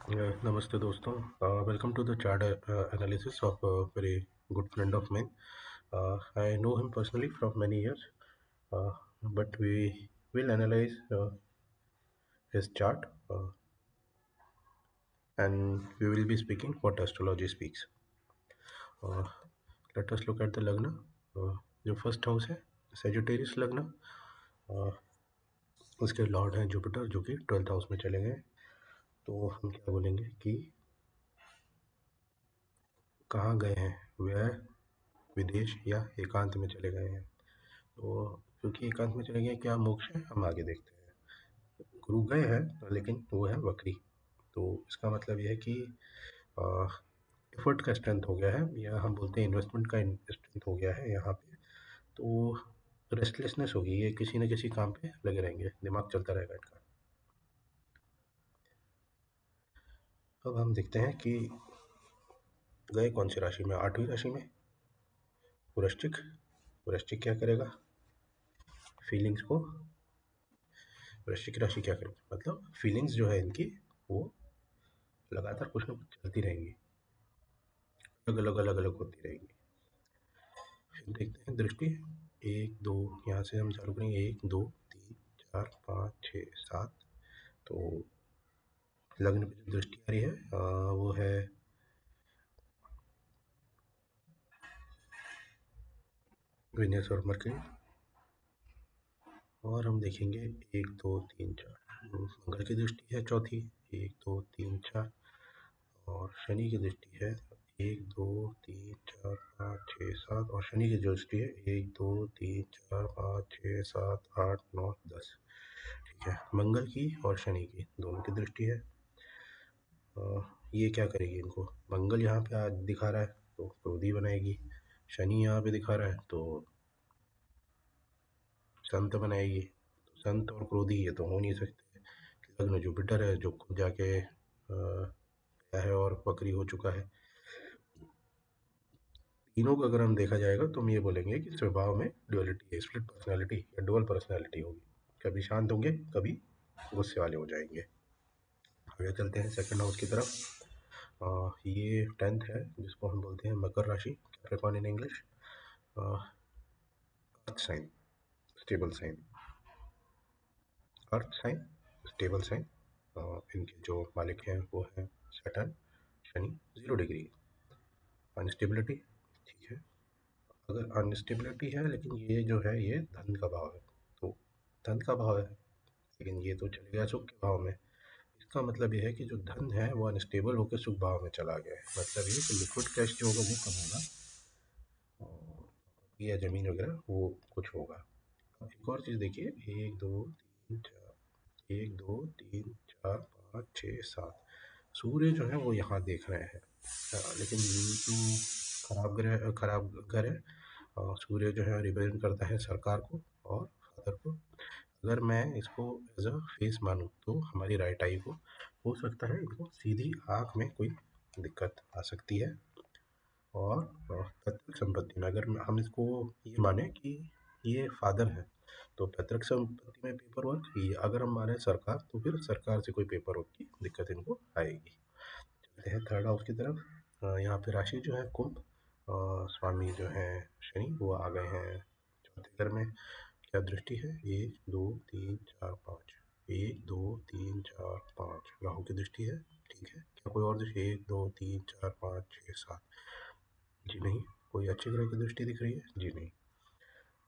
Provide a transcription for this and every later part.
Namaste दोस्तों. Welcome to the chart analysis of a very good friend of mine. I know him personally from many years, uh, but we will analyze his chart, and we will be speaking what astrology speaks. Uh, Let us look at the lagna. जो first house है Sagittarius लग्न, उसके Lord हैं Jupiter जो कि 12th house में चले गए. तो हम क्या बोलेंगे कि कहाँ गए हैं, वह विदेश या एकांत में चले गए हैं. तो क्योंकि एकांत में चले गए, क्या मोक्ष है, हम आगे देखते हैं. गुरु गए हैं लेकिन वो है वक्री. तो इसका मतलब यह है कि एफर्ट का स्ट्रेंथ हो गया है, या हम बोलते हैं इन्वेस्टमेंट का स्ट्रेंथ हो गया है यहाँ पे. तो रेस्टलेसनेस होगी, ये किसी न किसी काम पे लगे रहेंगे, दिमाग चलता रहेगा इनका. अब हम देखते हैं कि गए कौन सी राशि में. 8वीं राशि में वृश्चिक. वृश्चिक क्या करेगा, फीलिंग्स को. वृश्चिक राशि क्या करेगी, मतलब फीलिंग्स जो है इनकी वो लगातार कुछ ना कुछ चलती रहेंगी, अलग अलग होती रहेगी. फिर देखते हैं दृष्टि. एक दो, यहाँ से हम चालू करेंगे. 1 2 3 4 5 6 7. तो लग्न पे जो दृष्टि आ रही है वो है विनस और मरकरी. और हम देखेंगे 1 2 3 4, मंगल की दृष्टि है चौथी. 1 2 3 4. और शनि की दृष्टि है 1 2 3 4 5 6 7. और शनि की जो दृष्टि है 1 2 3 4 5 6 7 8 9 10. ठीक है, मंगल की और शनि की दोनों की दृष्टि है. ये क्या करेगी इनको, मंगल यहाँ पे आज दिखा रहा है तो क्रोधी बनाएगी. शनि यहाँ पे दिखा रहा है तो संत बनाएगी. तो संत और क्रोधी ये तो हो नहीं सकते. लग्न जुपिटर है जो खुद जाके गया है और वक्री हो चुका है. तीनों को अगर हम देखा जाएगा तो हम ये बोलेंगे कि स्वभाव में ड्युअलिटी है, स्प्लिट पर्सनैलिटी या डुअल पर्सनैलिटी होगी. कभी शांत होंगे, कभी गुस्से वाले हो जाएंगे. आगे चलते हैं सेकंड हाउस की तरफ. ये 10th है जिसको हम बोलते हैं मकर राशि, Capricorn in English. Earth sign, stable sign. Earth sign, stable sign. इनके जो मालिक हैं वो हैं सैटर्न, शनि, 0 डिग्री. अनस्टेबिलिटी, ठीक है. अगर अनस्टेबिलिटी है लेकिन ये जो है ये धन का भाव है, तो धन का भाव है लेकिन ये तो चले गया सुख के भाव में. इसका मतलब ये है कि जो धन है वो अनस्टेबल होकर सुख भाव में चला गया है. मतलब ये कि लिक्विड कैश जो होगा वो कम होगा, या ज़मीन वगैरह वो कुछ होगा. अब एक और चीज़ देखिए. 1 2 3 4, 1 2 3 4 5 6 7. सूर्य जो है वो यहाँ देख रहे हैं. लेकिन तो खराब घर है. सूर्य जो है रिप्रेजेंट करता है सरकार को और फादर को. अगर मैं इसको एज अ फेस मानूँ तो हमारी राइट आई को हो सकता है इनको सीधी आँख में कोई दिक्कत आ सकती है. और पैतृक संपत्ति में अगर हम इसको ये माने कि ये फादर है तो पैतृक संपत्ति में पेपर वर्क, ये अगर हम माने सरकार तो फिर सरकार से कोई पेपर वर्क की दिक्कत इनको आएगी. चलते हैं थर्ड हाउस की तरफ. यहाँ पे राशि जो है कुंभ. स्वामी जो है शनि वो आ गए हैं चौथे घर में. क्या दृष्टि है, 1 2 3 4 5. 1 2 3 4 5 राहु की दृष्टि है. ठीक है, क्या कोई और दृष्टि, 1 2 3 4 5 6 7. जी नहीं. कोई अच्छे ग्रह की दृष्टि दिख रही है, जी नहीं.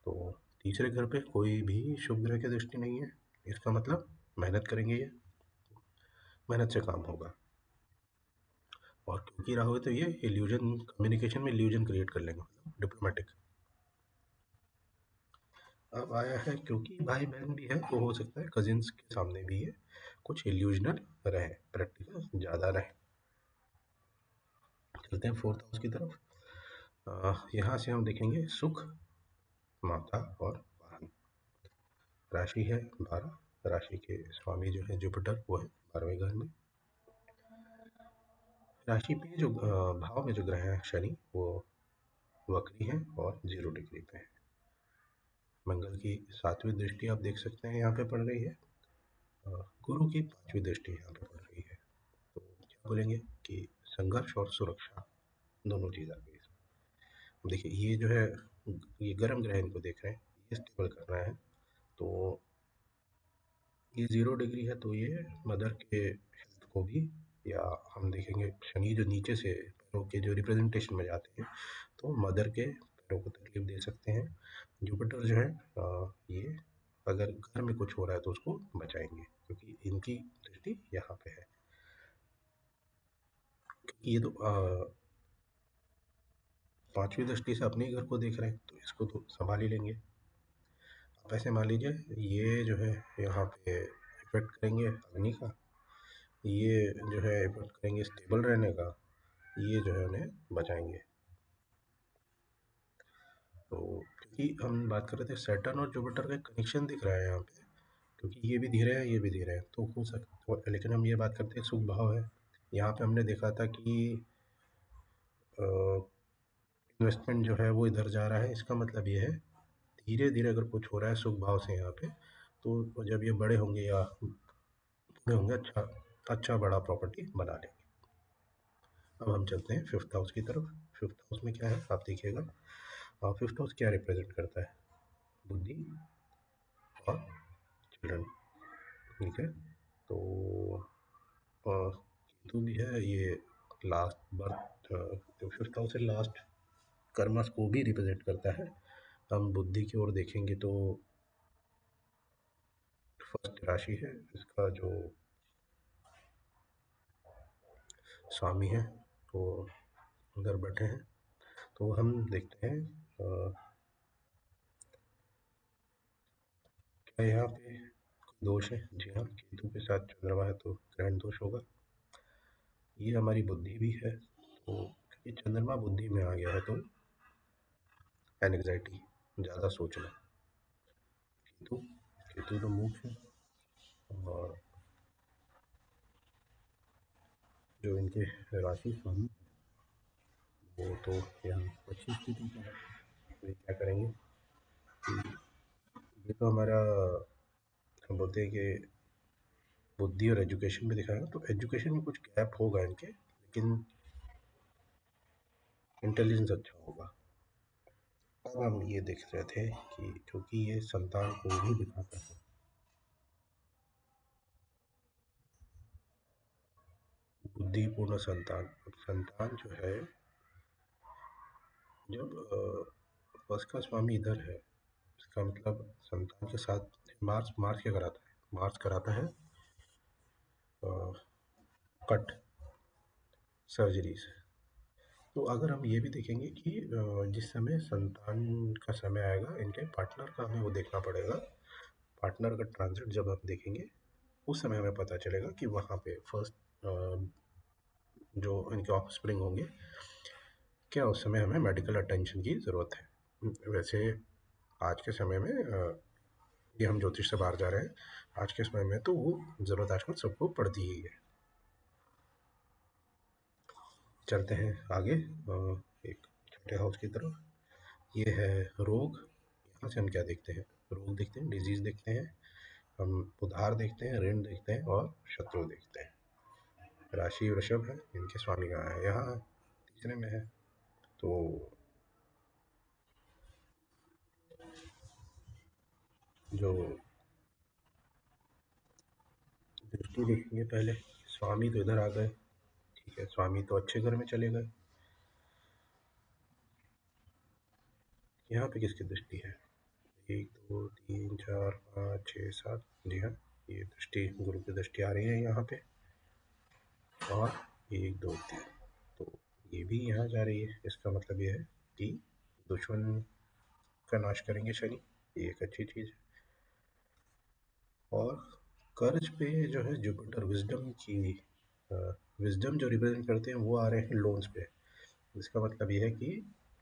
तो तीसरे घर पे कोई भी शुभ ग्रह की दृष्टि नहीं है. इसका मतलब मेहनत करेंगे, ये मेहनत से काम होगा. और क्योंकि राहु है तो ये इल्यूजन, कम्युनिकेशन में इल्यूजन क्रिएट कर लेंगे, मतलब डिप्लोमेटिक. अब आया है क्योंकि भाई बहन भी है तो हो सकता है कजिन्स के सामने भी ये कुछ इल्यूजनल रहे, प्रैक्टिकल ज़्यादा रहे. चलते हैं फोर्थ हाउस की तरफ. यहाँ से हम देखेंगे सुख, माता और वाहन. राशि है 12. राशि के स्वामी जो है जुपिटर वो है 12वें घर में. राशि पे जो भाव में जो ग्रह हैं शनि वो वक्री हैं और 0 डिग्री पे हैं. मंगल की 7वीं दृष्टि आप देख सकते हैं यहाँ पे पड़ रही है. गुरु की 5वीं दृष्टि यहाँ पे पड़ रही है. तो बोलेंगे कि संघर्ष और सुरक्षा दोनों चीज़ आ गई इसमें। देखिए ये जो है, ये गर्म ग्रह इनको देख रहे हैं, ये स्टेबल करना है। तो ये 0 डिग्री है, तो ये मदर के हेल्थ को भी, या हम देखेंगे शनि जो नीचे से पैरों के जो रिप्रेजेंटेशन में जाते हैं, तो मदर के पैरों को तकलीफ दे सकते हैं। जुपिटर जो है ये अगर घर में कुछ हो रहा है तो उसको बचाएंगे, क्योंकि इनकी दृष्टि यहाँ पे है। ये तो पांचवी दृष्टि से अपने ही घर को देख रहे हैं, तो इसको तो संभाल ही लेंगे। आप ऐसे मान लीजिए, ये जो है यहाँ पे इफेक्ट करेंगे अग्नि का, ये जो है इफेक्ट करेंगे स्टेबल रहने का, ये जो है उन्हें बचाएंगे। तो क्योंकि हम बात कर रहे थे सैटर्न और जुपिटर का कनेक्शन दिख रहा है यहाँ पे, क्योंकि ये भी धीरे है, ये भी धीरे है, तो हो सकता, लेकिन हम ये बात करते हैं शुभ भाव है। यहाँ पे हमने देखा था कि इन्वेस्टमेंट जो है वो इधर जा रहा है, इसका मतलब ये है धीरे धीरे अगर कुछ हो रहा है शुभ भाव से यहाँ पे, तो जब ये बड़े होंगे या बड़े होंगे, अच्छा अच्छा बड़ा प्रॉपर्टी बना लेंगे। अब हम चलते हैं फिफ्थ हाउस की तरफ। फिफ्थ हाउस में क्या है आप देखिएगा। फिफ्थ हाउस क्या रिप्रेजेंट करता है? बुद्धि और चिल्ड्रन। ठीक है, तो केतु भी है, ये लास्ट बर्थ, तो फिफ्थ हाउस से लास्ट कर्मस को भी रिप्रेजेंट करता है। हम बुद्धि की ओर देखेंगे तो फर्स्ट राशि है, इसका जो स्वामी है वो उधर बैठे हैं। तो हम देखते हैं क्या यहाँ पे दोष है? जी हाँ, केतु के साथ चंद्रमा है तो ग्रहण दोष होगा। ये हमारी बुद्धि भी है, तो क्योंकि चंद्रमा बुद्धि में आ गया है तो एनग्जाइटी, ज़्यादा सोचना। केतु, केतु तो मूर्ख है, और जो इनके राशि स्वामी वो तो यहाँ अच्छी स्थिति का है। तो ये क्या करेंगे कि ये तो हमारा, हम बोलते हैं कि बुद्धि और एजुकेशन में दिखाएगा, तो एजुकेशन में कुछ गैप होगा इनके, लेकिन इंटेलिजेंस अच्छा होगा। अब हम ये देख रहे थे कि क्योंकि ये संतान को भी दिखाता है, बुद्धिपूर्ण संतान। अब संतान जो है, जब फर्स्ट का स्वामी इधर है, इसका मतलब संतान के साथ मार्स, मार्स क्या कराता है? मार्स कराता है कट सर्जरीज। तो अगर हम ये भी देखेंगे कि जिस समय संतान का समय आएगा, इनके पार्टनर का हमें वो देखना पड़ेगा। पार्टनर का ट्रांजिट जब हम देखेंगे, उस समय हमें पता चलेगा कि वहाँ पे फर्स्ट जो इनके ऑफस्प्रिंग होंगे, क्या उस समय हमें मेडिकल अटेंशन की ज़रूरत है। वैसे आज के समय में ये हम ज्योतिष से बाहर जा रहे हैं, आज के समय में तो वो ज़रूरत आजकल सबको पड़ती ही है। चलते हैं आगे एक छोटे हाउस की तरफ। ये है रोग। यहाँ से हम क्या देखते हैं? रोग देखते हैं, डिजीज देखते हैं, हम उधार देखते हैं, ऋण देखते हैं और शत्रु देखते हैं। राशि वृषभ है, इनके स्वामी कहाँ है? यहाँ तीसरे में है। तो जो दृष्टि देखेंगे पहले, स्वामी तो इधर आ गए, ठीक है, स्वामी तो अच्छे घर में चले गए। यहाँ पे किसकी दृष्टि है? 1 2 3 4 5 6 7, जी हाँ, ये दृष्टि गुरु की दृष्टि आ रही है यहाँ पे। और 1 2 3, तो ये भी यहाँ जा रही है, इसका मतलब ये है कि दुश्मन का नाश करेंगे शनि, ये एक अच्छी चीज़ है। और कर्ज पे जो है जुपिटर विजडम की, विजडम जो रिप्रेजेंट करते हैं वो आ रहे हैं लोन्स पे। इसका मतलब ये है कि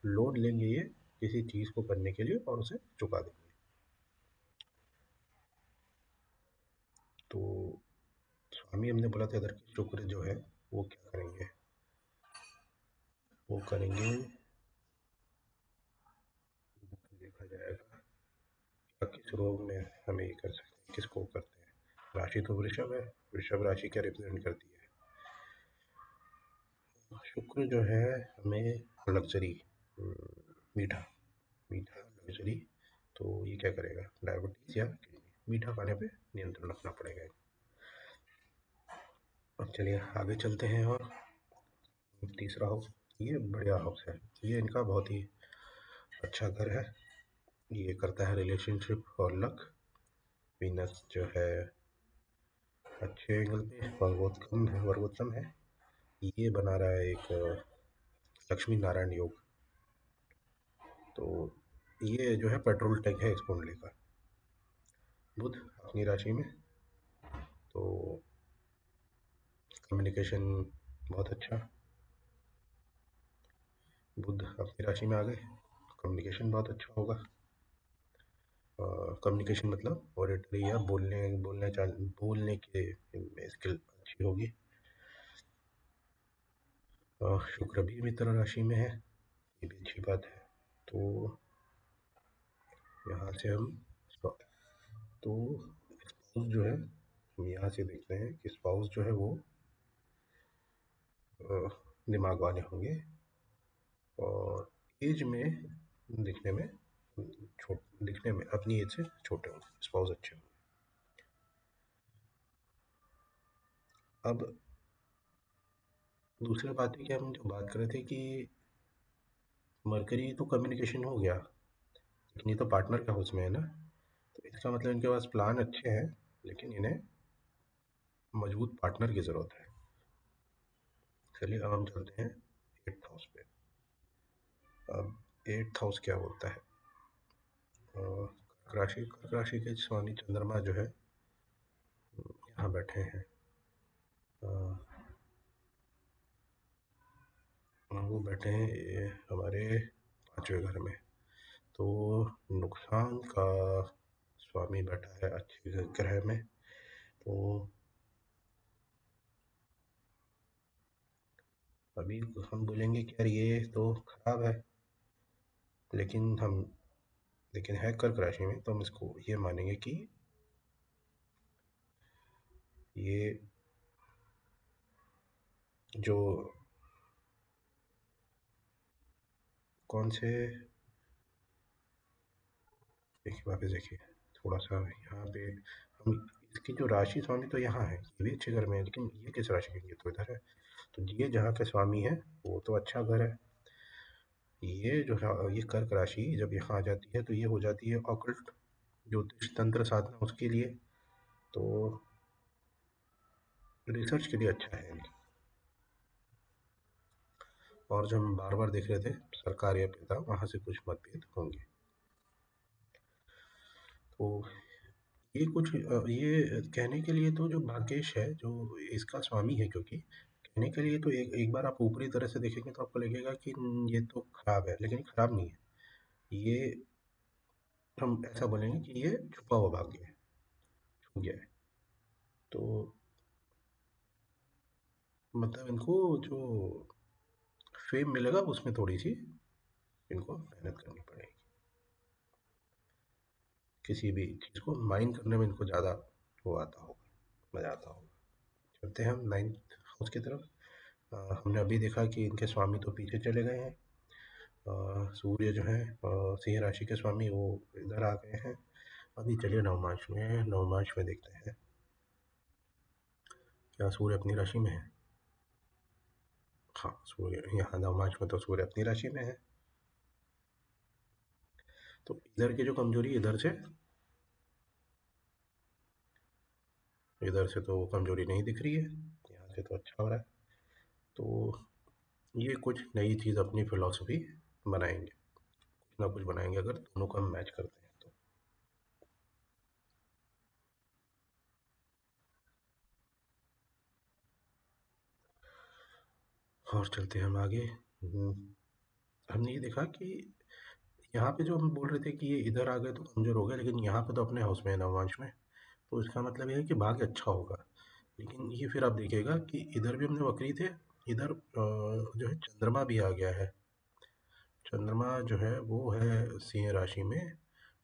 लोन लेंगे ये किसी चीज़ को करने के लिए और उसे चुका देंगे। तो स्वामी हमने बोला था इधर के शुक्र जो है वो क्या करेंगे? वो करेंगे, देखा जाएगा क्या किस रोग में हमें ये कर सकते हैं, किसको करते हैं। राशि तो वृषभ है, वृषभ राशि क्या रिप्रेजेंट करती है? शुक्र जो है हमें लग्जरी, मीठा मीठा लग्जरी, तो ये क्या करेगा, डायबिटीज़ या किडनी, मीठा खाने पे नियंत्रण रखना पड़ेगा। अब चलिए आगे चलते हैं। और तीसरा हाउस, ये बढ़िया हाउस है, ये इनका बहुत ही अच्छा घर है। ये करता है रिलेशनशिप और लक। वीनस जो है अच्छे एंगल पे वर्गोत्तम है। ये बना रहा है एक लक्ष्मी नारायण योग। तो ये जो है पेट्रोल टैंक है इस कुंडली का। बुध अपनी राशि में, तो कम्युनिकेशन बहुत अच्छा। बुध अपनी राशि में आ गए, कम्युनिकेशन बहुत अच्छा होगा। कम्युनिकेशन मतलब ऑडिटरी या बोलने के स्किल अच्छी होगी। शुक्र भी मित्र राशि में है, ये भी अच्छी बात है। तो यहाँ से हम तो स्पाउस जो है, हम यहाँ से देखते हैं कि स्पाउस जो है वो दिमाग वाले होंगे और एज में दिखने में दिखने में अपनी एज से छोटे होंगे, स्पाउस अच्छे होंगे। अब दूसरी बात है कि हम जो बात कर रहे थे कि मरकरी तो कम्युनिकेशन हो गया, लेकिन ये तो पार्टनर के हाउस में है ना, तो इसका मतलब इनके पास प्लान अच्छे हैं, लेकिन इन्हें मजबूत पार्टनर की ज़रूरत है। चलिए अब हम चलते हैं 8th हाउस पे। अब 8th हाउस क्या बोलता है? कर्क राशि के स्वामी चंद्रमा जो है यहाँ बैठे हैं। वो बैठे हैं हमारे 5वें घर में, तो नुकसान का स्वामी बैठा है अच्छे ग्रह में। तो अभी हम बोलेंगे कि यार ये तो खराब है, लेकिन है कर्क राशि में, तो हम इसको ये मानेंगे कि ये जो कौन से, देखिए वापस देखिए थोड़ा सा यहाँ पे, हम इसकी जो राशि स्वामी तो यहाँ है, ये भी अच्छे घर में है, लेकिन ये किस राशि के, ये तो इधर है। तो ये जहाँ के स्वामी है वो तो अच्छा घर है। ये जो है ये कर्क राशि जब यहाँ आ जाती है तो ये हो जाती है ऑकल्ट, ज्योतिष तंत्र साधना उसके लिए, तो रिसर्च के लिए अच्छा है इनकी। और जो हम बार बार देख रहे थे सरकार या पिता, वहाँ से कुछ मतभेद होंगे। तो ये कुछ ये कहने के लिए तो जो भाग्येश है जो इसका स्वामी है, क्योंकि कहने के लिए तो एक बार आप ऊपरी तरह से देखेंगे तो आपको लगेगा कि ये तो खराब है, लेकिन खराब नहीं है ये। हम ऐसा बोलेंगे कि ये छुपा हुआ भाग्य है, छुप गया है। तो मतलब इनको जो फेम मिलेगा उसमें थोड़ी सी इनको मेहनत करनी पड़ेगी, किसी भी चीज़ को माइंड करने में इनको ज़्यादा वो आता होगा, मज़ा आता होगा। चलते हैं हम 9th हाउस की तरफ। हमने अभी देखा कि इनके स्वामी तो पीछे चले गए हैं। सूर्य जो है सिंह राशि के स्वामी वो इधर आ गए हैं। अभी चलिए नवमांश में देखते हैं क्या सूर्य अपनी राशि में है। हाँ, सूर्य यहाँ नवमांश में तो सूर्य अपनी राशि में है, तो इधर की जो कमजोरी इधर से तो कमजोरी नहीं दिख रही है, यहाँ से तो अच्छा हो रहा है। तो ये कुछ नई चीज़ अपनी फिलॉसफी बनाएंगे, कुछ ना कुछ बनाएंगे अगर दोनों को हम मैच करते हैं तो। और चलते हैं हम आगे। हमने ये देखा कि यहाँ पे जो हम बोल रहे थे कि ये इधर आ गए तो कमज़ोर हो गए, लेकिन यहाँ पे तो अपने हाउस में है नवमांश में, तो इसका मतलब ये है कि भाग्य अच्छा होगा। लेकिन ये फिर आप देखिएगा कि इधर भी हमने वक्री थे, इधर जो है चंद्रमा भी आ गया है। चंद्रमा जो है वो है सिंह राशि में,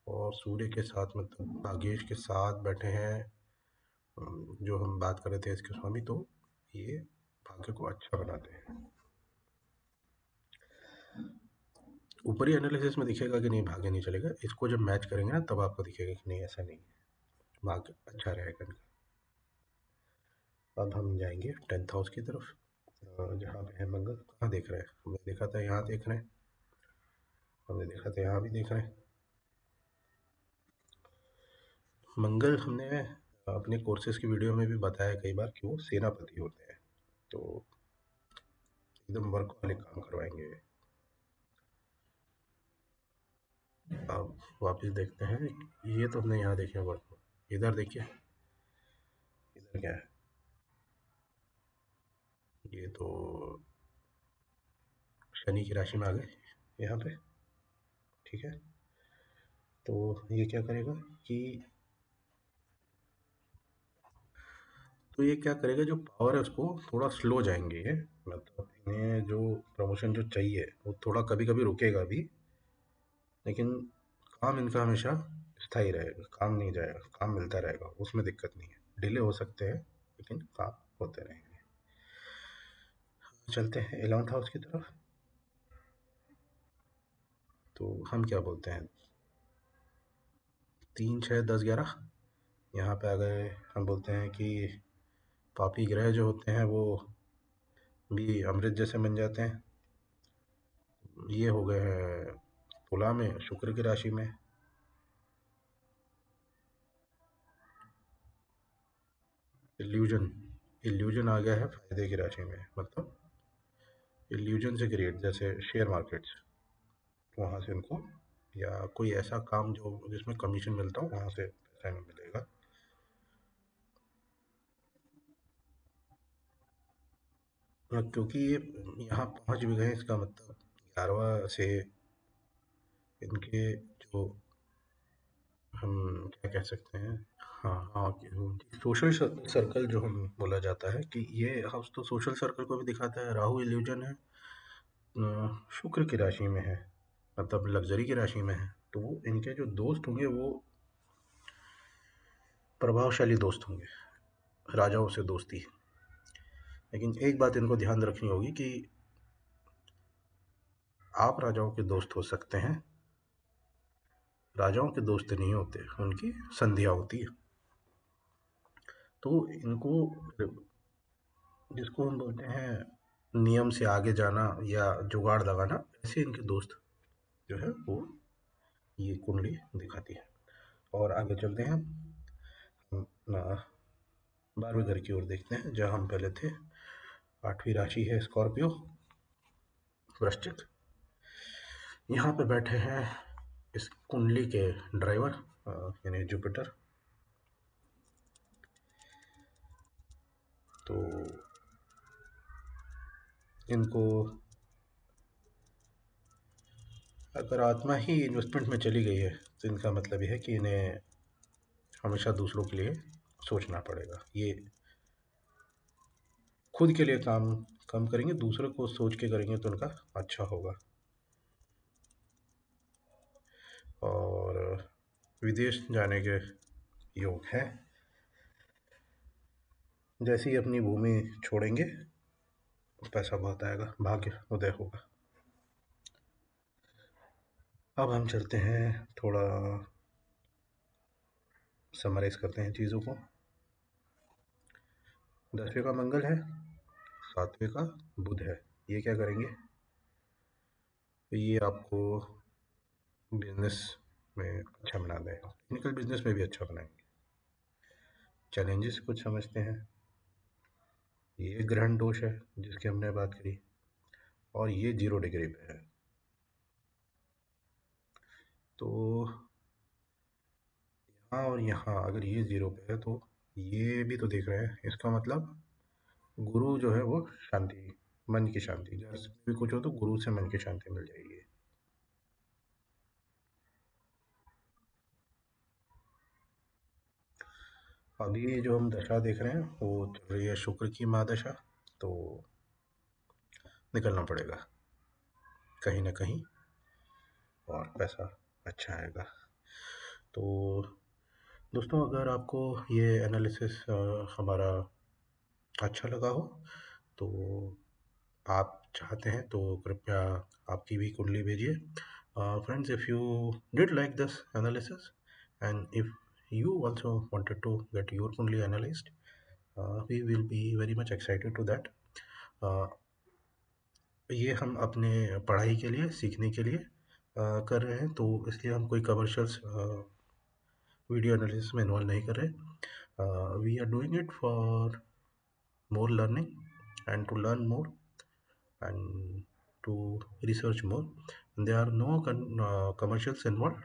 और सूर्य के साथ मतलब भाग्येश के साथ बैठे हैं। जो हम बात कर रहे थे इसके स्वामी, तो ये भाग्य को अच्छा बनाते हैं। ऊपरी एनालिसिस में दिखेगा कि नहीं भाग्य नहीं चलेगा, इसको जब मैच करेंगे ना तब आपको दिखेगा कि नहीं ऐसा नहीं है, भाग्य अच्छा रहेगा इनका। अब हम जाएंगे 10th हाउस की तरफ, जहाँ पे है मंगल। कहाँ देख रहे हैं, हमने देखा था यहाँ देख रहे हैं, हमने देखा था यहाँ भी देख रहे हैं। मंगल हमने अपने कोर्सेज की वीडियो में भी बताया कई बार कि वो सेनापति होते हैं, तो एकदम वर्क वाले काम करवाएंगे। अब वापस देखते हैं, ये तो हमने यहाँ देखे वर्क, इधर देखिए, इधर क्या है, ये तो शनि की राशि में आ गए यहाँ पे, ठीक है। तो ये क्या करेगा कि, तो ये क्या करेगा, जो पावर है उसको थोड़ा स्लो जाएंगे ये, मतलब इन्हें जो प्रमोशन जो चाहिए वो थोड़ा कभी कभी रुकेगा भी, लेकिन काम इनका हमेशा स्थायी रहेगा, काम नहीं जाएगा, काम मिलता रहेगा, उसमें दिक्कत नहीं है, डिले हो सकते हैं लेकिन काम होते रहेंगे। चलते हैं 11th हाउस की तरफ। तो हम क्या बोलते हैं, 3 6 10 11, यहाँ पे आ गए। हम बोलते हैं कि पापी ग्रह जो होते हैं वो भी अमृत जैसे बन जाते हैं। ये हो गए हैं तुला में, शुक्र की राशि में। इल्यूजन, इल्यूजन आ गया है फायदे की राशि में, मतलब इल्यूजन से क्रिएट, जैसे शेयर मार्केट्स, वहाँ से उनको, या कोई ऐसा काम जो जिसमें कमीशन मिलता हो वहाँ से पैसा इन्हें मिलेगा। क्योंकि ये यहाँ पहुँच भी गए, इसका मतलब 11वां से इनके जो, हम क्या कह सकते हैं, हाँ हाँ, सोशल सर्कल जो हम बोला जाता है कि ये हाउस तो सोशल सर्कल को भी दिखाता है। राहु इल्यूजन है, शुक्र की राशि में है, मतलब लग्जरी की राशि में है, तो वो इनके जो दोस्त होंगे वो प्रभावशाली दोस्त होंगे, राजाओं से दोस्ती। लेकिन एक बात इनको ध्यान रखनी होगी कि आप राजाओं के दोस्त हो सकते हैं, राजाओं के दोस्त नहीं होते, उनकी संधिया होती है। तो इनको, जिसको हम बोलते हैं नियम से आगे जाना या जुगाड़ लगाना, ऐसे इनके दोस्त जो है वो ये कुंडली दिखाती है। और आगे चलते हैं, हम 12वें घर की ओर देखते हैं, जहाँ हम पहले थे। 8वीं राशि है स्कॉर्पियो, वृश्चिक। यहाँ पे बैठे हैं इस कुंडली के ड्राइवर, यानी जुपिटर। तो इनको अगर आत्मा ही इन्वेस्टमेंट में चली गई है तो इनका मतलब यह है कि इन्हें हमेशा दूसरों के लिए सोचना पड़ेगा। ये खुद के लिए काम कम करेंगे, दूसरों को सोच के करेंगे तो उनका अच्छा होगा। और विदेश जाने के योग है, जैसे ही अपनी भूमि छोड़ेंगे पैसा बहुत आएगा, भाग्य उदय होगा। अब हम चलते हैं, थोड़ा समराइज करते हैं चीज़ों को। 10वें का मंगल है, 7वें का बुध है। ये क्या करेंगे, ये आपको बिजनेस में अच्छा बना देगा, टेक्निकल बिजनेस में भी अच्छा बनाएंगे। चैलेंजेस कुछ समझते हैं, ये ग्रहण दोष है जिसकी हमने बात करी, और ये 0 डिग्री पे है। तो यहाँ और यहाँ अगर ये 0 पे है तो ये भी तो देख रहे हैं, इसका मतलब गुरु जो है वो शांति, मन की शांति, जैसे भी कुछ हो तो गुरु से मन की शांति मिल जाएगी। अभी जो हम दशा देख रहे हैं वो चल रही है शुक्र की महादशा, तो निकलना पड़ेगा कहीं ना कहीं और पैसा अच्छा आएगा। तो दोस्तों, अगर आपको ये एनालिसिस हमारा अच्छा लगा हो तो आप चाहते हैं तो कृपया आपकी भी कुंडली भेजिए। Friends, if you did like this analysis and if you also wanted to get your kundli analyzed, we will be very much excited to that. Uh, ये हम अपने पढ़ाई के लिए, सीखने के लिए कर रहे हैं, तो इसलिए हम कोई कमर्शियल्स वीडियो एनालिसिस में इन्वॉल्व नहीं कर रहे। We are doing it for more learning and to learn more and to research more. There are no commercials involved.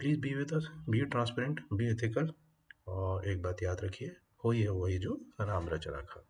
Please be with us, be transparent, be ethical, और एक बात याद रखिए, हो ही है वही जो राम रच रखा।